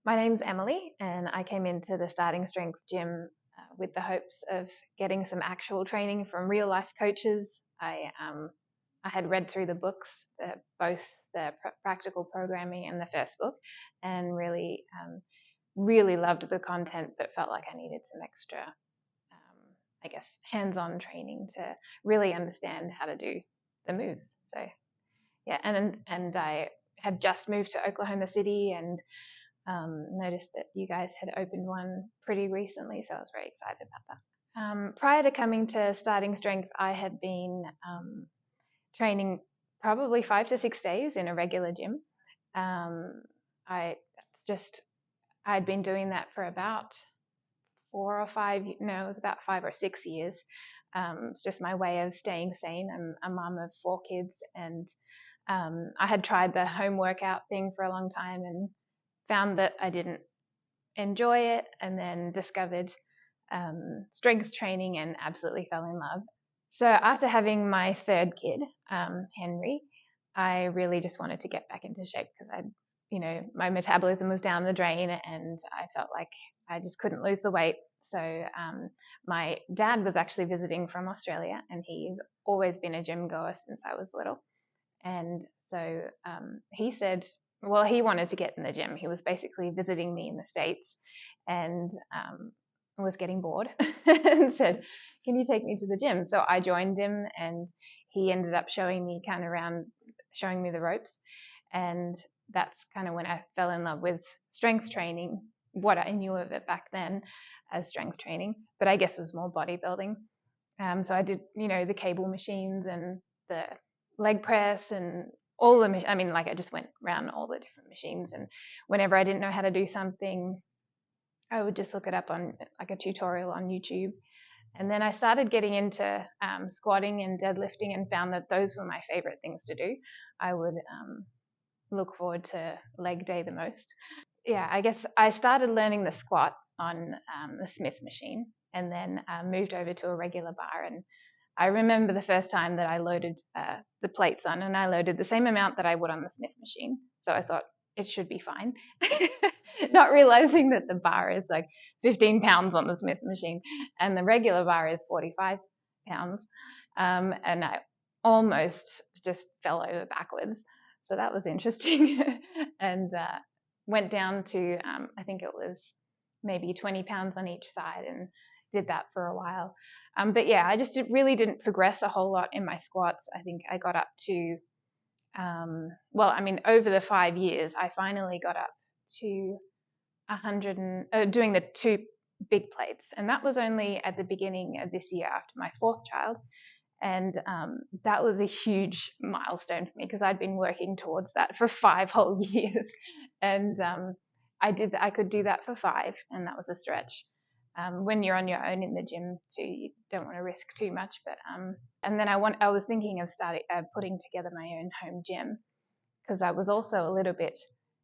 My name's Emelie, and I came into the Starting Strength gym with the hopes of getting some actual training from real life coaches. I had read through the books, both the practical programming and the first book, and really loved the content, but felt like I needed some extra, hands-on training to really understand how to do the moves. So yeah, and I had just moved to Oklahoma City and noticed that you guys had opened one pretty recently, so I was very excited about that. Prior to coming to Starting Strength, I had been training probably 5 to 6 days in a regular gym. I just I'd been doing that for about 5 or 6 years. It's just my way of staying sane. I'm a mum of 4 kids, and I had tried the home workout thing for a long time and found that I didn't enjoy it, and then discovered strength training and absolutely fell in love. So after having my third kid, Henry, I really just wanted to get back into shape because my metabolism was down the drain and I felt like I just couldn't lose the weight. So my dad was actually visiting from Australia, and he's always been a gym goer since I was little. And so he said, well, he wanted to get in the gym. He was basically visiting me in the States and was getting bored and said, can you take me to the gym? So I joined him, and he ended up showing me the ropes. And that's kind of when I fell in love with strength training, what I knew of it back then as strength training, but I guess it was more bodybuilding. So I did, the cable machines and the leg press and I just went around all the different machines, and whenever I didn't know how to do something, I would just look it up on like a tutorial on YouTube. And then I started getting into squatting and deadlifting and found that those were my favorite things to do. I would look forward to leg day the most. Yeah, I guess I started learning the squat on the Smith machine, and then moved over to a regular bar. And I remember the first time that I loaded the plates on, and I loaded the same amount that I would on the Smith machine. So I thought it should be fine, not realizing that the bar is like 15 pounds on the Smith machine and the regular bar is 45 pounds. And I almost just fell over backwards. So that was interesting. And went down to, I think it was maybe 20 pounds on each side, and did that for a while. But yeah, I just really didn't progress a whole lot in my squats. I think I got up to, over the 5 years, I finally got up to 100 doing the 2 big plates. And that was only at the beginning of this year after my 4th child. And that was a huge milestone for me because I'd been working towards that for 5 whole years. And I could do that for 5, and that was a stretch. When you're on your own in the gym too, you don't want to risk too much. But and then I was thinking of putting together my own home gym, because I was also a little bit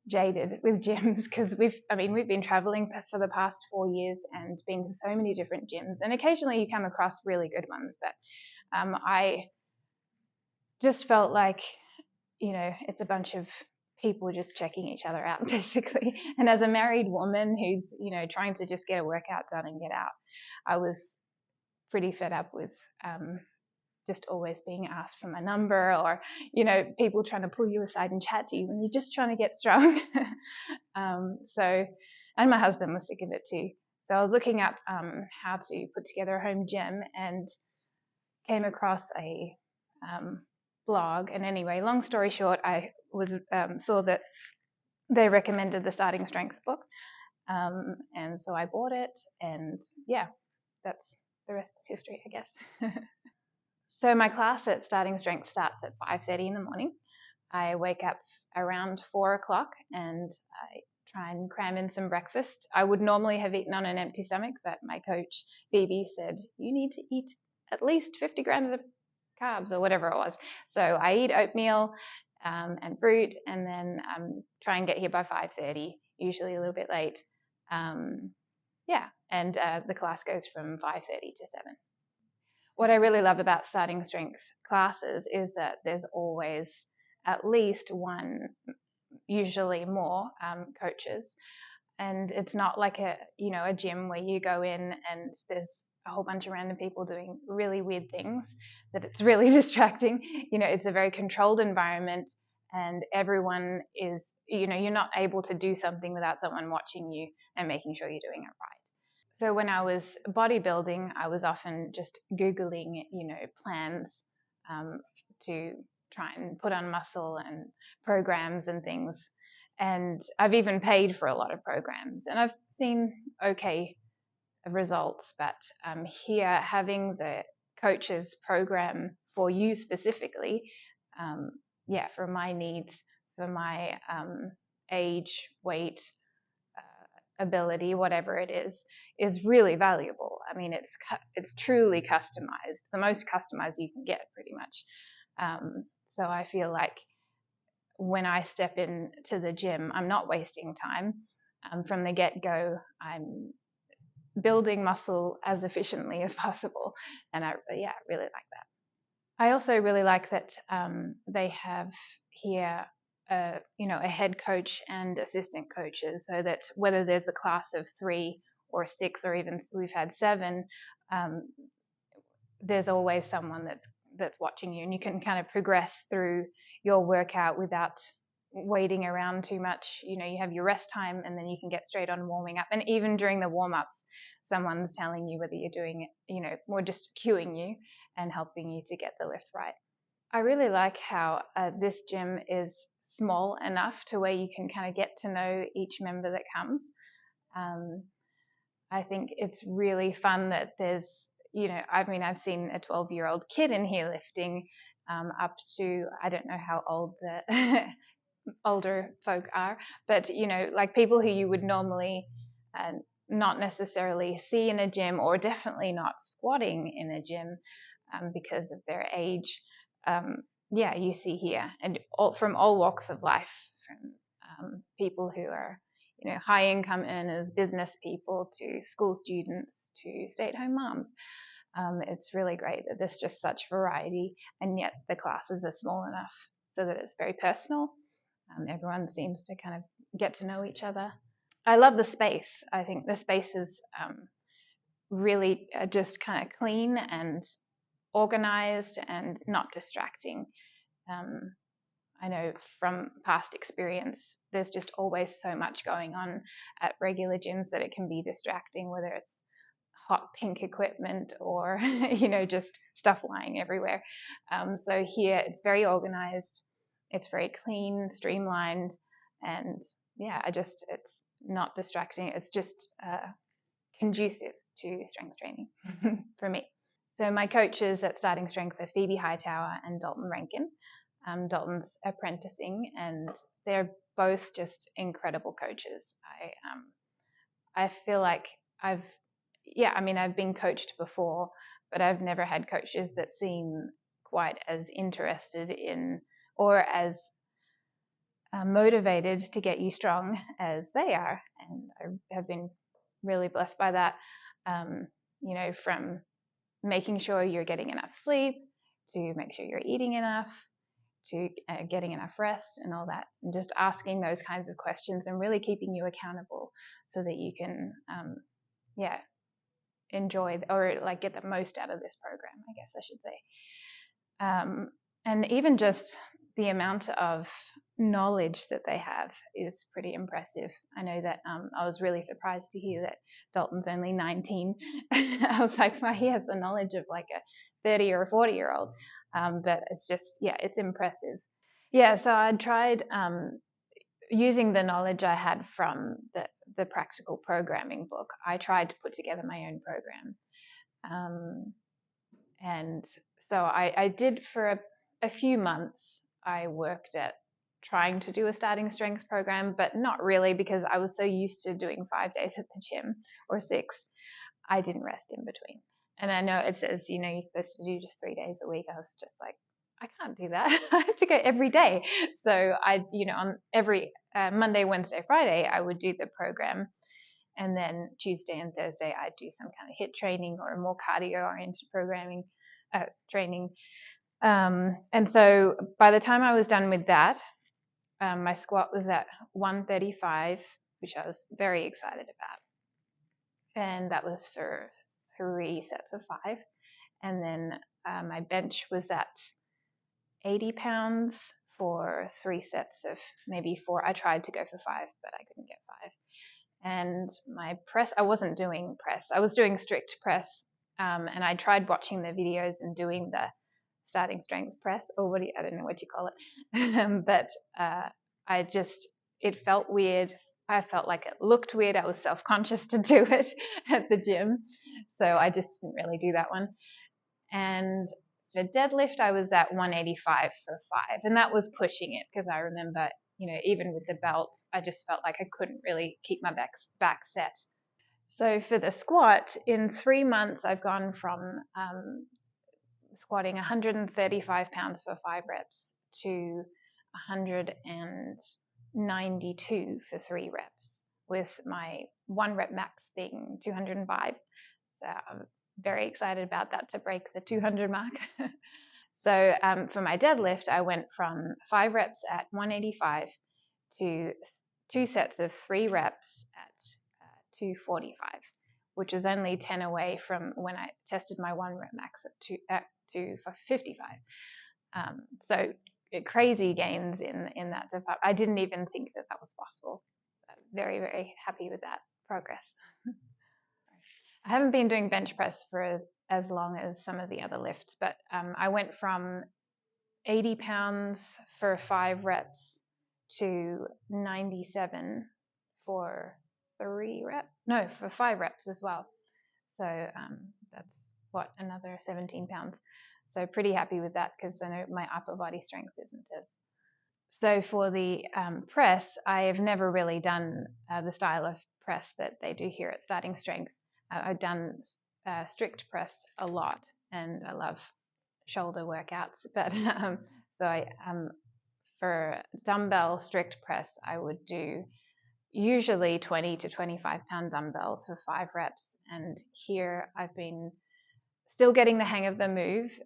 jaded with gyms, because we've been traveling for the past 4 years and been to so many different gyms, and occasionally you come across really good ones, but I just felt like, it's a bunch of people just checking each other out basically. And as a married woman who's, trying to just get a workout done and get out, I was pretty fed up with just always being asked for my number, or, people trying to pull you aside and chat to you when you're just trying to get strong. And my husband was sick of it too. So I was looking up how to put together a home gym, and came across a blog. And anyway, long story short, I saw that they recommended the Starting Strength book, and so I bought it, and yeah, that's the rest is history, I guess. So my class at Starting Strength starts at 5:30 in the morning. I wake up around 4 o'clock, and I try and cram in some breakfast. I would normally have eaten on an empty stomach, but my coach, Phoebe, said, you need to eat at least 50 grams of carbs or whatever it was. So I eat oatmeal and fruit, and then try and get here by 5:30, usually a little bit late. And the class goes from 5:30 to 7. What I really love about Starting Strength classes is that there's always at least one, usually more, coaches. And it's not like a gym where you go in and there's a whole bunch of random people doing really weird things that it's really distracting. It's a very controlled environment, and everyone is, you're not able to do something without someone watching you and making sure you're doing it right. So when I was bodybuilding, I was often just Googling, plans to try and put on muscle and programs and things. And I've even paid for a lot of programs, and I've seen okay results. But here, having the coaches program for you specifically, for my needs, for my age, weight, ability, whatever it is really valuable. I mean, it's truly customized, the most customized you can get, pretty much. So I feel like when I step into the gym, I'm not wasting time. From the get-go, I'm building muscle as efficiently as possible, and I really like that. I also really like that they have here a head coach and assistant coaches, so that whether there's a class of 3 or 6, or even we've had 7, there's always someone that's watching you, and you can kind of progress through your workout without waiting around too much. You have your rest time, and then you can get straight on warming up. And even during the warm-ups, someone's telling you whether you're doing it, or just cueing you and helping you to get the lift right. I really like how this gym is small enough to where you can kind of get to know each member that comes. I think it's really fun that there's, I've seen a 12-year-old kid in here lifting, up to, I don't know how old the older folk are, but, like people who you would normally not necessarily see in a gym, or definitely not squatting in a gym because of their age. You see here, and from all walks of life, from people who are, high income earners, business people, to school students, to stay-at-home moms. It's really great that there's just such variety, and yet the classes are small enough so that it's very personal. Everyone seems to kind of get to know each other. I love the space. I think the space is really just kind of clean and organized and not distracting. I know from past experience, there's just always so much going on at regular gyms that it can be distracting, whether it's hot pink equipment or just stuff lying everywhere. So here it's very organized, it's very clean, streamlined, and it's not distracting. It's just conducive to strength training for me. So my coaches at Starting Strength are Phoebe Hightower and Dalton Rankin. Dalton's apprenticing, and they're both just incredible coaches. I feel like I've been coached before, but I've never had coaches that seem quite as interested in, or as motivated to get you strong as they are. And I have been really blessed by that. From making sure you're getting enough sleep, to make sure you're eating enough, to getting enough rest and all that, and just asking those kinds of questions and really keeping you accountable so that you can enjoy, or like get the most out of this program, I guess I should say. And even just the amount of knowledge that they have is pretty impressive. I know that I was really surprised to hear that Dalton's only 19. I was like, well, he has the knowledge of like a 30 or a 40-year-old. But it's just, it's impressive. So I tried using the knowledge I had from the practical programming book. I tried to put together my own program. And so I did for a few months. I worked at trying to do a starting strength program, but not really, because I was so used to doing 5 days at the gym, or 6. I didn't rest in between. And I know it says, you're supposed to do just 3 days a week. I was just like, I can't do that. I have to go every day. So on every Monday, Wednesday, Friday, I would do the program. And then Tuesday and Thursday, I'd do some kind of HIIT training or a more cardio-oriented training. And so by the time I was done with that, my squat was at 135 which I was very excited about. And that was for 3 sets of 5. And then my bench was at 80 pounds for 3 sets of maybe 4. I tried to go for 5, but I couldn't get 5. And my press, I wasn't doing press. I was doing strict press, and I tried watching the videos and doing the starting strength press, or I don't know what you call it. But it felt weird. I felt like it looked weird. I was self-conscious to do it at the gym. So I just didn't really do that one. And for deadlift, I was at 185 for 5. And that was pushing it because I remember, even with the belt, I just felt like I couldn't really keep my back set. So for the squat, in 3 months, I've gone from squatting 135 pounds for 5 reps to 192 for 3 reps, with my 1 rep max being 205. So I'm very excited about that, to break the 200 mark. So for my deadlift, I went from 5 reps at 185 to 2 sets of 3 reps at 245, which is only 10 away from when I tested my 1 rep max at 255. So crazy gains in that department. I didn't even think that was possible. Very, very happy with that progress. I haven't been doing bench press for as long as some of the other lifts, but I went from 80 pounds for 5 reps to 97 for 5 reps as well. So that's another 17 pounds. So pretty happy with that, because I know my upper body strength isn't as. So for the press, I have never really done the style of press that they do here at Starting Strength. I've done strict press a lot, and I love shoulder workouts. But for dumbbell strict press, I would do usually 20 to 25 pound dumbbells for 5 reps. And here I've been still getting the hang of the move,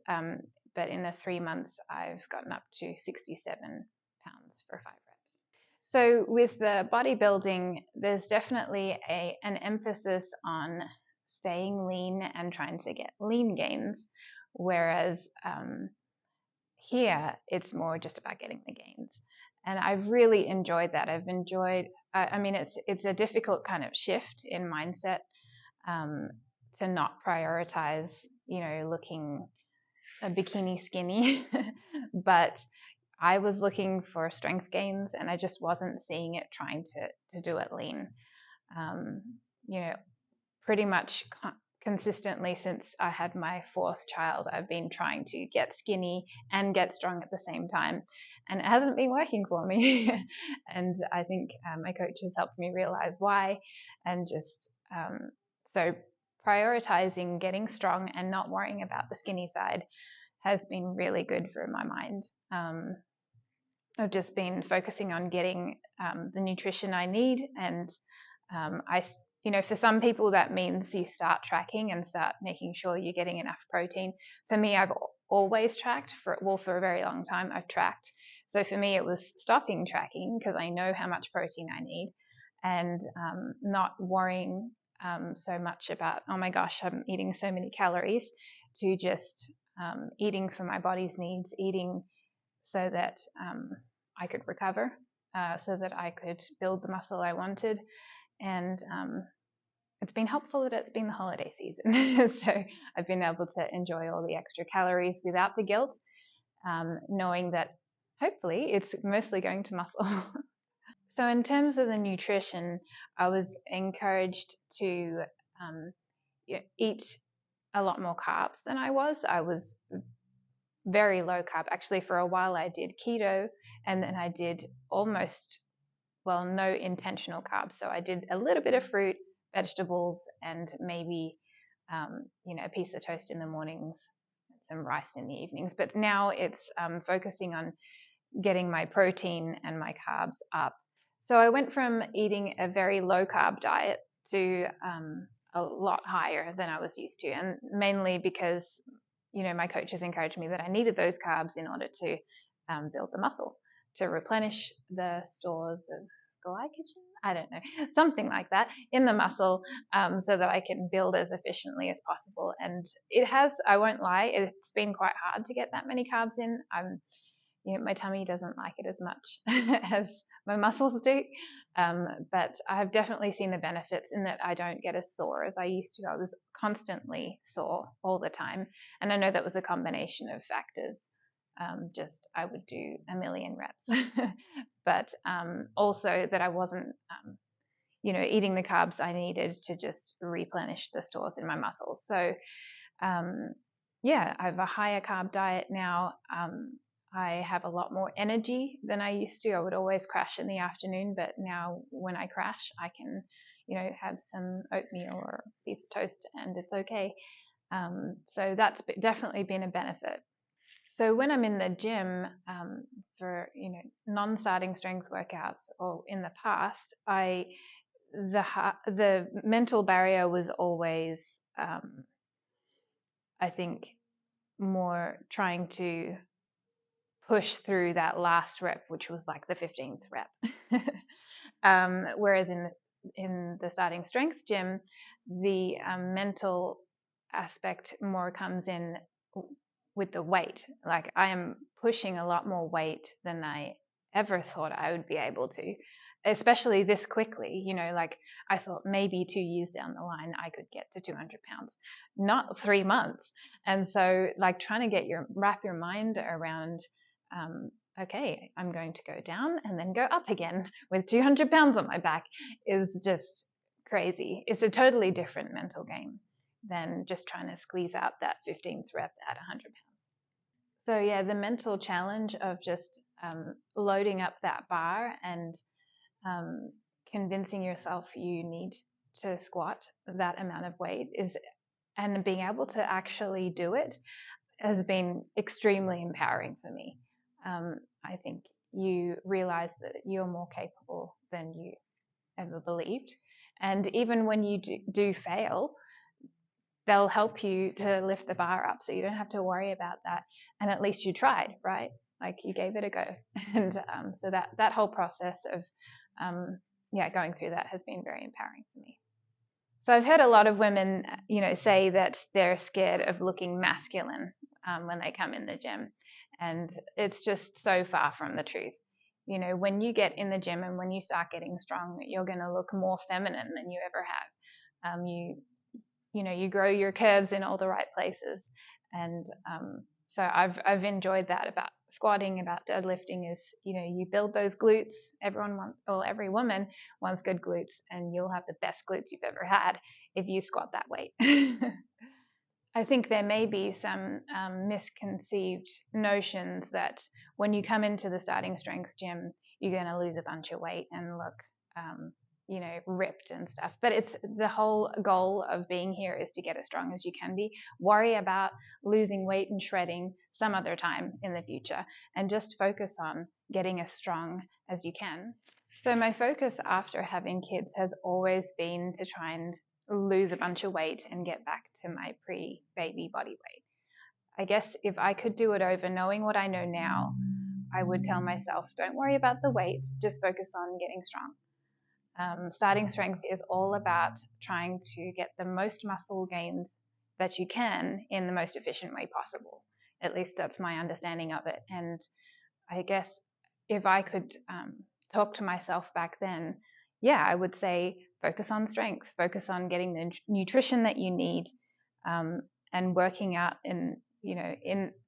but in the 3 months I've gotten up to 67 pounds for 5 reps. So with the bodybuilding, there's definitely an emphasis on staying lean and trying to get lean gains, whereas here it's more just about getting the gains. And I've really enjoyed that. It's a difficult kind of shift in mindset, to not prioritize, looking a bikini skinny, but I was looking for strength gains, and I just wasn't seeing it trying to do it lean. Pretty much consistently since I had my 4th child, I've been trying to get skinny and get strong at the same time, and it hasn't been working for me. And I think my coach has helped me realize why, and just so prioritizing getting strong and not worrying about the skinny side has been really good for my mind. I've just been focusing on getting the nutrition I need, and for some people that means you start tracking and start making sure you're getting enough protein. For me, I've always tracked for a very long time. I've tracked. So for me, it was stopping tracking because I know how much protein I need, and not worrying so much about, oh my gosh, I'm eating so many calories, to just eating for my body's needs, eating so that I could recover, so that I could build the muscle I wanted. And it's been helpful that it's been the holiday season. So I've been able to enjoy all the extra calories without the guilt, knowing that hopefully it's mostly going to muscle. So in terms of the nutrition, I was encouraged to eat a lot more carbs than I was. I was very low carb. Actually, for a while I did keto, and then I did no intentional carbs. So I did a little bit of fruit, vegetables, and maybe a piece of toast in the mornings, some rice in the evenings. But now it's focusing on getting my protein and my carbs up. So I went from eating a very low carb diet to a lot higher than I was used to, and mainly because my coaches encouraged me that I needed those carbs in order to build the muscle, to replenish the stores of glycogen, I don't know, something like that in the muscle, so that I can build as efficiently as possible. And it has, I won't lie, it's been quite hard to get that many carbs in. My tummy doesn't like it as much as my muscles do. But I've definitely seen the benefits in that I don't get as sore as I used to. I was constantly sore all the time. And I know that was a combination of factors. Just I would do a million reps, but also that I wasn't, eating the carbs I needed to just replenish the stores in my muscles. So, I have a higher carb diet now. I have a lot more energy than I used to. I would always crash in the afternoon, but now when I crash, I can, have some oatmeal or a piece of toast and it's okay. So that's definitely been a benefit. So when I'm in the gym for non-starting strength workouts or in the past, the mental barrier was always, I think, more trying to push through that last rep, which was like the 15th rep. Whereas in the starting strength gym, the mental aspect more comes in with the weight. Like I am pushing a lot more weight than I ever thought I would be able to, especially this quickly. Like I thought maybe 2 years down the line I could get to 200 pounds, not 3 months. And so like trying to wrap your mind around, okay, I'm going to go down and then go up again with 200 pounds on my back is just crazy. It's a totally different mental game than just trying to squeeze out that 15th rep at 100 pounds. So yeah, the mental challenge of just loading up that bar and convincing yourself you need to squat that amount of weight and being able to actually do it has been extremely empowering for me. I think you realize that you're more capable than you ever believed. And even when you do fail, they'll help you to lift the bar up so you don't have to worry about that. And at least you tried, right? Like you gave it a go. And so that whole process of going through that has been very empowering for me. So I've heard a lot of women, say that they're scared of looking masculine when they come in the gym. And it's just so far from the truth. When you get in the gym and when you start getting strong, you're going to look more feminine than you ever have. You grow your curves in all the right places. And so I've enjoyed that about squatting, about deadlifting is, you build those glutes. Every woman wants good glutes, and you'll have the best glutes you've ever had if you squat that weight. I think there may be some misconceived notions that when you come into the starting strength gym, you're going to lose a bunch of weight and look, ripped and stuff. But it's the whole goal of being here is to get as strong as you can be. Worry about losing weight and shredding some other time in the future, and just focus on getting as strong as you can. So my focus after having kids has always been to try and lose a bunch of weight and get back to my pre-baby body weight. I guess if I could do it over, knowing what I know now, I would tell myself, don't worry about the weight, just focus on getting strong. Starting strength is all about trying to get the most muscle gains that you can in the most efficient way possible. At least that's my understanding of it. And I guess if I could talk to myself back then, I would say focus on strength, focus on getting the nutrition that you need, and working out in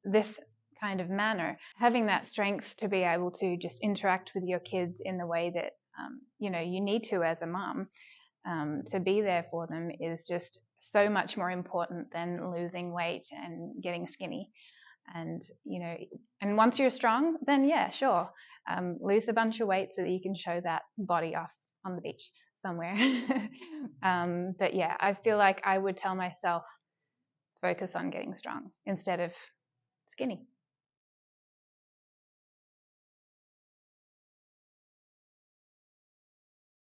this kind of manner. Having that strength to be able to just interact with your kids in the way that you need to as a mom, to be there for them is just so much more important than losing weight and getting skinny. And and once you're strong, then sure, lose a bunch of weight so that you can show that body off on the beach somewhere. But I feel like I would tell myself focus on getting strong instead of skinny.